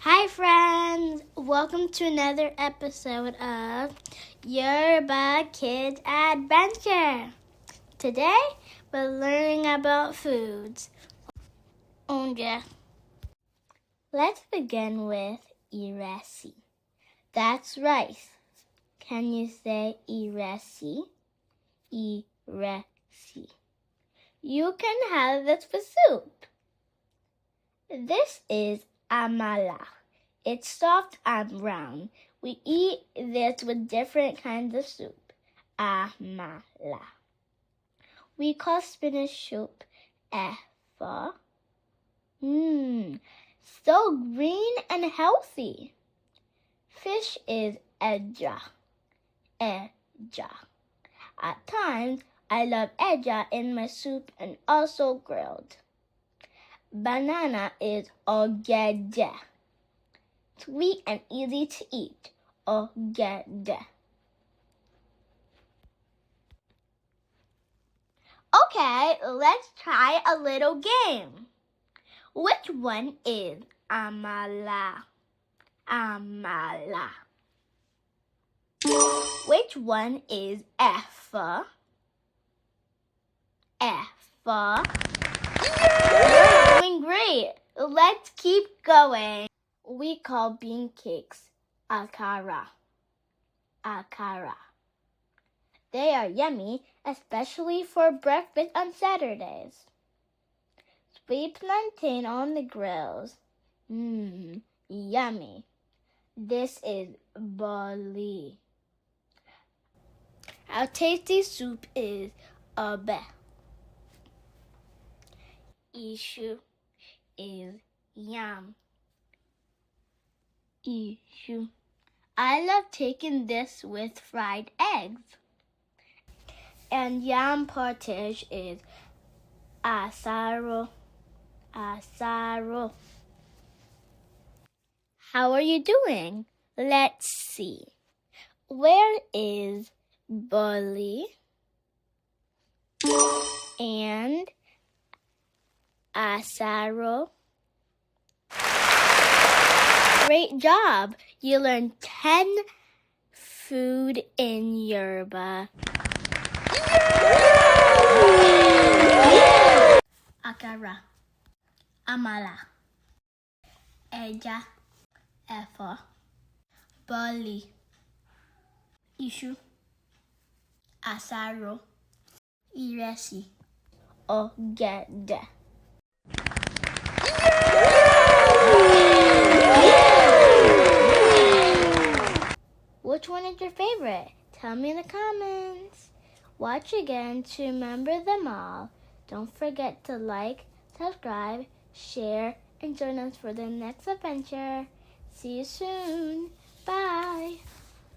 Hi friends! Welcome to another episode of Yoruba Kids Adventure. Today we're learning about foods. Oúnjẹ. Let's begin with ìrẹsì. That's rice. Can you say ìrẹsì? Ìrẹsì. You can have this for soup. This is amala. It's soft and round. We eat this with different kinds of soup. Amala. We call spinach soup ẹ̀fọ́. So green and healthy. Fish is ẹja. Ẹja. At times, I love ẹja in my soup and also grilled. Banana is ọ̀gẹ̀dẹ̀. Sweet and easy to eat. Ọ̀gẹ̀dẹ̀. Okay, let's try a little game. Which one is amala? Amala. Which one is ẹ̀fọ́? Ẹ̀fọ́. You're doing great. Let's keep going. We call bean cakes àkàrà. Àkàrà. They are yummy, especially for breakfast on Saturdays. Sweet plantain on the grills. Yummy. This is boli. Our tasty soup is ọbẹ̀. Iṣu is yam. Iṣu. I love taking this with fried eggs. And yam porridge is àsáró. Àsáró. How are you doing? Let's see. Where is boli and àsáró? Great job! You learned 10 food in Yoruba. Àkàrà, amala, ẹja, ẹ̀fọ́, boli, iṣu, àsáró, ìrẹsì, ọ̀gẹ̀dẹ̀. Which one is your favorite? Tell me in the comments. Watch again to remember them all. Don't forget to like, subscribe, share, and join us for the next adventure. See you soon. Bye.